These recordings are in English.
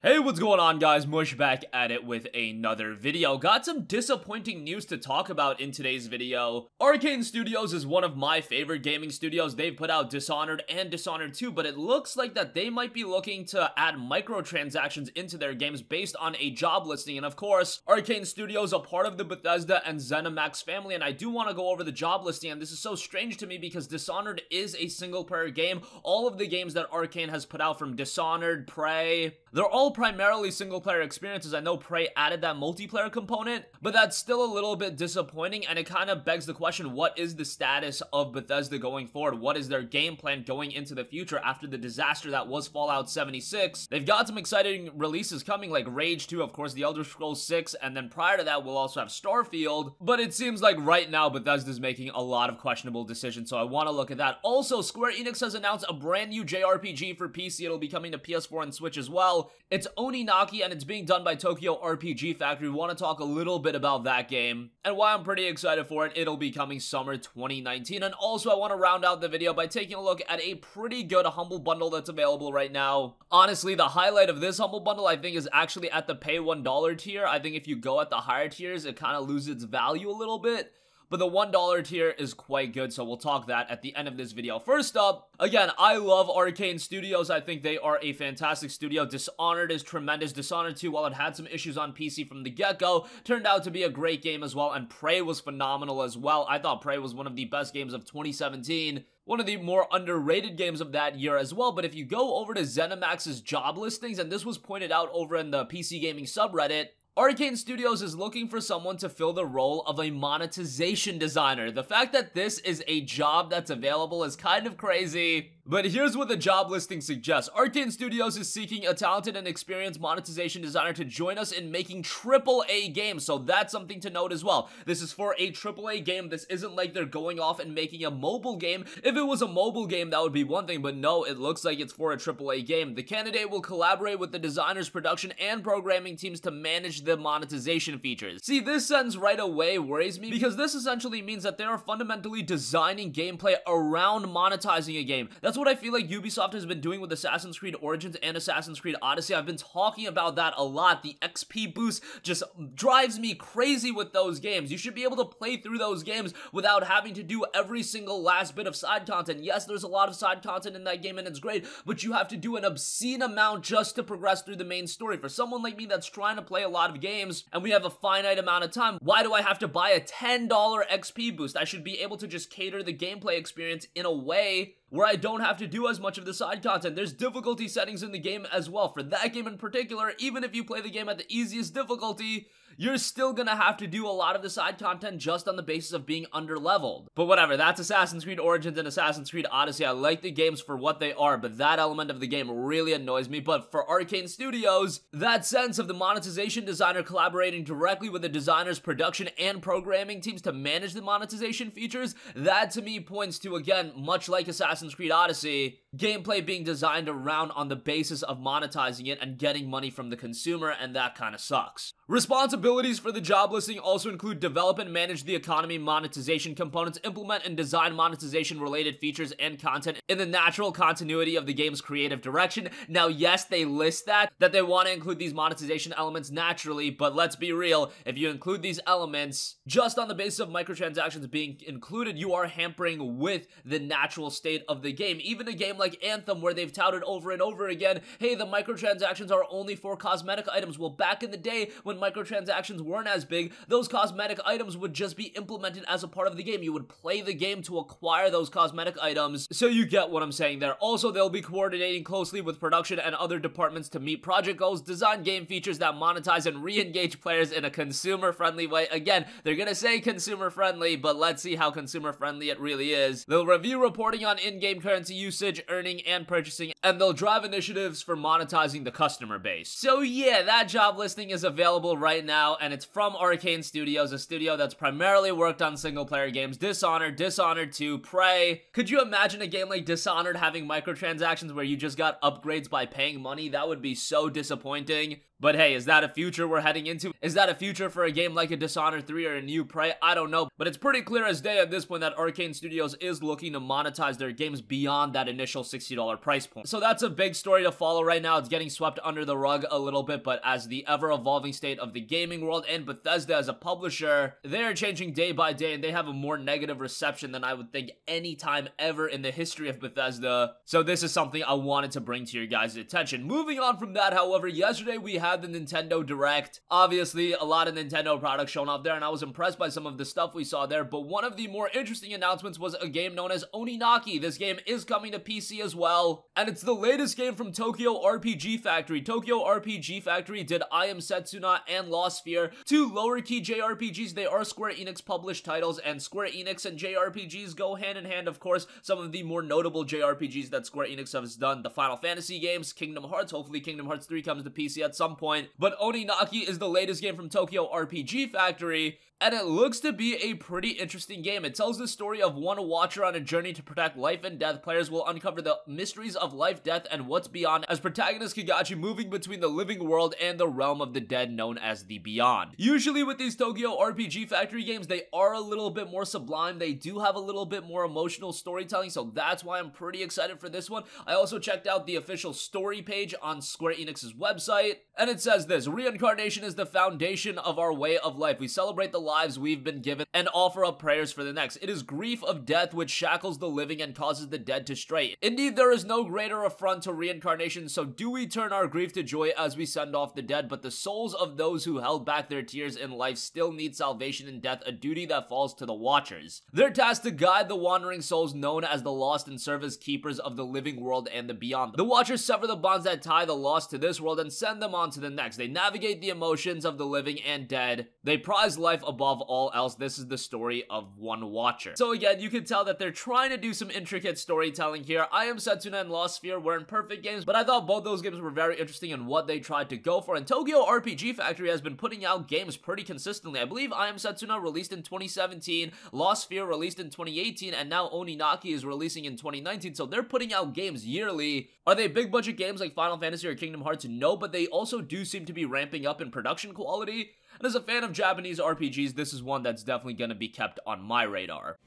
Hey, what's going on, guys? Mush back at it with another video. Got some disappointing news to talk about in today's video. Arkane Studios is one of my favorite gaming studios. They've put out Dishonored and Dishonored 2, but it looks like that they might be looking to add microtransactions into their games based on a job listing. And of course, Arkane Studios, a part of the Bethesda and ZeniMax family, and I do want to go over the job listing, and this is so strange to me because Dishonored is a single-player game. All of the games that Arkane has put out, from Dishonored, Prey, they're all primarily single-player experiences. I know Prey added that multiplayer component, but that's still a little bit disappointing, and it kind of begs the question, what is the status of Bethesda going forward? What is their game plan going into the future after the disaster that was Fallout 76? They've got some exciting releases coming, like Rage 2, of course, The Elder Scrolls 6, and then prior to that, we'll also have Starfield, but it seems like right now, Bethesda's making a lot of questionable decisions, so I want to look at that. Also, Square Enix has announced a brand new JRPG for PC. It'll be coming to PS4 and Switch as well. It's Oninaki, and it's being done by Tokyo RPG Factory. We want to talk a little bit about that game and why I'm pretty excited for it. It'll be coming summer 2019. And also, I want to round out the video by taking a look at a pretty good Humble Bundle that's available right now. Honestly, the highlight of this Humble Bundle, I think, is actually at the pay $1 tier. I think if you go at the higher tiers, it kind of loses its value a little bit. But the $1 tier is quite good, so we'll talk that at the end of this video. First up, again, I love Arkane Studios. I think they are a fantastic studio. Dishonored is tremendous. Dishonored 2, while it had some issues on PC from the get-go, turned out to be a great game as well, and Prey was phenomenal as well. I thought Prey was one of the best games of 2017. One of the more underrated games of that year as well. But if you go over to ZeniMax's job listings, and this was pointed out over in the PC Gaming subreddit, Arkane Studios is looking for someone to fill the role of a monetization designer. The fact that this is a job that's available is kind of crazy, but here's what the job listing suggests. Arkane Studios is seeking a talented and experienced monetization designer to join us in making AAA games, so that's something to note as well. This is for a AAA game. This isn't like they're going off and making a mobile game. If it was a mobile game, that would be one thing, but no, it looks like it's for a AAA game. The candidate will collaborate with the designers, production, and programming teams to manage the monetization features. See, this sentence right away worries me because this essentially means that they are fundamentally designing gameplay around monetizing a game. That's what I feel like Ubisoft has been doing with Assassin's Creed Origins and Assassin's Creed Odyssey. I've been talking about that a lot. The XP boost just drives me crazy with those games. You should be able to play through those games without having to do every single last bit of side content. Yes, there's a lot of side content in that game and it's great, but you have to do an obscene amount just to progress through the main story. For someone like me that's trying to play a lot of games and we have a finite amount of time, why do I have to buy a $10 XP boost? I should be able to just cater the gameplay experience in a way where I don't have to do as much of the side content. There's difficulty settings in the game as well. For that game in particular, even if you play the game at the easiest difficulty, you're still gonna have to do a lot of the side content just on the basis of being underleveled. But whatever, that's Assassin's Creed Origins and Assassin's Creed Odyssey. I like the games for what they are, but that element of the game really annoys me. But for Arkane Studios, that sense of the monetization designer collaborating directly with the designers, production, and programming teams to manage the monetization features, that to me points to, again, much like Assassin's Creed Odyssey, gameplay being designed around on the basis of monetizing it and getting money from the consumer, and that kind of sucks. Responsibilities for the job listing also include develop and manage the economy monetization components, implement and design monetization related features and content in the natural continuity of the game's creative direction. Now, yes, they list that they want to include these monetization elements naturally, but let's be real, if you include these elements just on the basis of microtransactions being included, you are hampering with the natural state of the game. Even a game like Anthem, where they've touted over and over again, hey, the microtransactions are only for cosmetic items. Well, back in the day, when microtransactions weren't as big, those cosmetic items would just be implemented as a part of the game. You would play the game to acquire those cosmetic items, so you get what I'm saying there. Also, they'll be coordinating closely with production and other departments to meet project goals, design game features that monetize and re-engage players in a consumer-friendly way. Again, they're gonna say consumer-friendly, but let's see how consumer-friendly it really is. They'll review reporting on in-game currency usage, earning, and purchasing, and they'll drive initiatives for monetizing the customer base. So yeah, that job listing is available right now, and it's from Arkane Studios, a studio that's primarily worked on single-player games. Dishonored, Dishonored 2, Prey. Could you imagine a game like Dishonored having microtransactions where you just got upgrades by paying money? That would be so disappointing. But hey, is that a future we're heading into? Is that a future for a game like a Dishonored 3 or a new Prey? I don't know, but it's pretty clear as day at this point that Arkane Studios is looking to monetize their games beyond that initial $60 price point. So that's a big story to follow right now. It's getting swept under the rug a little bit, but as the ever-evolving state of the gaming world and Bethesda as a publisher, they are changing day by day, and they have a more negative reception than I would think any time ever in the history of Bethesda. So this is something I wanted to bring to your guys' attention. Moving on from that, however, yesterday we had the Nintendo Direct. Obviously, a lot of Nintendo products shown off there, and I was impressed by some of the stuff we saw there, but one of the more interesting announcements was a game known as Oninaki. This game is coming to PC as well, and it's the latest game from Tokyo RPG Factory. Tokyo RPG Factory did I Am Setsuna and Lost Sphere, two lower-key JRPGs. They are Square Enix published titles, and Square Enix and JRPGs go hand in hand, of course. Some of the more notable JRPGs that Square Enix has done, the Final Fantasy games, Kingdom Hearts. Hopefully Kingdom Hearts 3 comes to PC at some point, but Oninaki is the latest game from Tokyo RPG Factory, and it looks to be a pretty interesting game. It tells the story of one watcher on a journey to protect life and death. Players will uncover the mysteries of life, death, and what's beyond as protagonist Kagachi moving between the living world and the realm of the dead known as the Beyond. Usually with these Tokyo RPG Factory games, they are a little bit more sublime. They do have a little bit more emotional storytelling, so that's why I'm pretty excited for this one. I also checked out the official story page on Square Enix's website, and it says this: reincarnation is the foundation of our way of life. We celebrate the lives we've been given and offer up prayers for the next. It is grief of death which shackles the living and causes the dead to stray. Indeed, there is no greater affront to reincarnation, so do we turn our grief to joy as we send off the dead, but the souls of those who held back their tears in life still need salvation in death, a duty that falls to the Watchers. They're tasked to guide the wandering souls known as the lost and serve as keepers of the living world and the beyond. The Watchers sever the bonds that tie the lost to this world and send them on to the next. They navigate the emotions of the living and dead. They prize life above all else. This is the story of one Watcher. So again, you can tell that they're trying to do some intricate storytelling here. I Am Setsuna and Lost Sphere weren't perfect games, but I thought both those games were very interesting in what they tried to go for. And Tokyo RPG Factory has been putting out games pretty consistently. I believe I Am Setsuna released in 2017, Lost Sphere released in 2018, and now Oninaki is releasing in 2019, so they're putting out games yearly. Are they big budget games like Final Fantasy or Kingdom Hearts? No, but they also do seem to be ramping up in production quality. And as a fan of Japanese RPGs, this is one that's definitely going to be kept on my radar.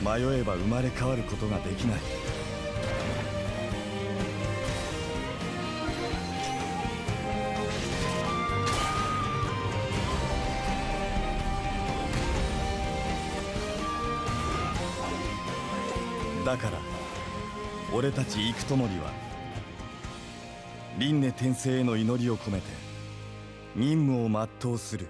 迷えば生まれ変わることができない。だから俺たち幾ともりは輪廻転生への祈りを込めて任務を全うする。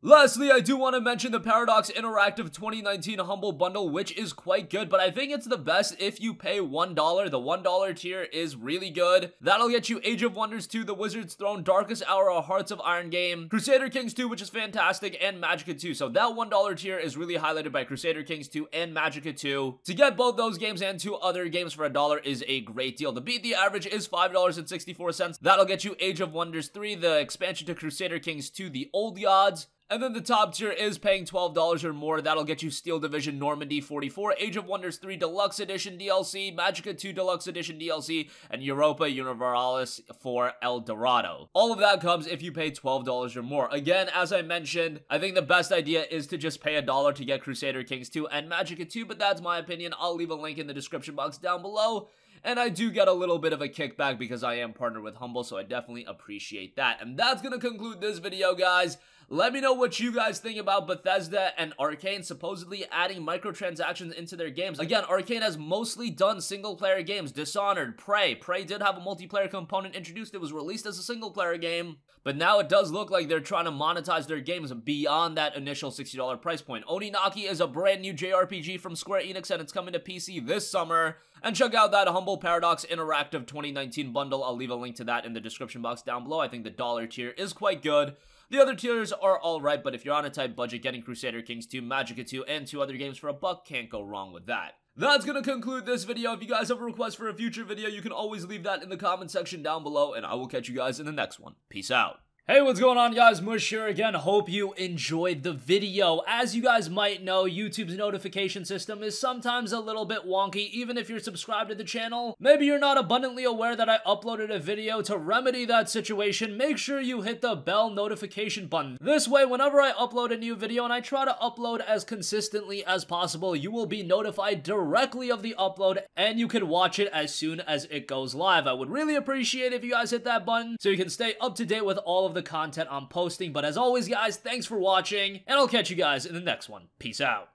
Lastly, I do want to mention the Paradox Interactive 2019 Humble Bundle, which is quite good, but I think it's the best if you pay $1. The $1 tier is really good. That'll get you Age of Wonders 2, The Wizard's Throne, Darkest Hour, A Hearts of Iron game, Crusader Kings 2, which is fantastic, and Magicka 2. So that $1 tier is really highlighted by Crusader Kings 2 and Magicka 2. To get both those games and two other games for $1 is a great deal. To beat the average is $5.64. That'll get you Age of Wonders 3, the expansion to Crusader Kings 2, The Old Gods. And then the top tier is paying $12 or more. That'll get you Steel Division Normandy 44, Age of Wonders 3 Deluxe Edition DLC, Magicka 2 Deluxe Edition DLC, and Europa Universalis for El Dorado. All of that comes if you pay $12 or more. Again, as I mentioned, I think the best idea is to just pay $1 to get Crusader Kings 2 and Magicka 2, but that's my opinion. I'll leave a link in the description box down below. And I do get a little bit of a kickback because I am partnered with Humble, so I definitely appreciate that. And that's going to conclude this video, guys. Let me know what you guys think about Bethesda and Arkane supposedly adding microtransactions into their games. Again, Arkane has mostly done single-player games. Dishonored, Prey. Prey did have a multiplayer component introduced. It was released as a single-player game. But now it does look like they're trying to monetize their games beyond that initial $60 price point. Oninaki is a brand new JRPG from Square Enix, and it's coming to PC this summer. And check out that Humble Paradox Interactive 2019 bundle. I'll leave a link to that in the description box down below. I think the $1 tier is quite good. The other tiers are alright, but if you're on a tight budget, getting Crusader Kings 2, Magicka 2, and two other games for $1 can't go wrong with that. That's gonna conclude this video. If you guys have a request for a future video, you can always leave that in the comment section down below, and I will catch you guys in the next one. Peace out. Hey, what's going on, guys? Mush here again. Hope you enjoyed the video. As you guys might know, YouTube's notification system is sometimes a little bit wonky, even if you're subscribed to the channel. Maybe you're not abundantly aware that I uploaded a video. To remedy that situation, make sure you hit the bell notification button. This way, whenever I upload a new video, and I try to upload as consistently as possible, you will be notified directly of the upload, and you can watch it as soon as it goes live. I would really appreciate if you guys hit that button so you can stay up to date with all of the content I'm posting. But as always, guys, thanks for watching, and I'll catch you guys in the next one. Peace out.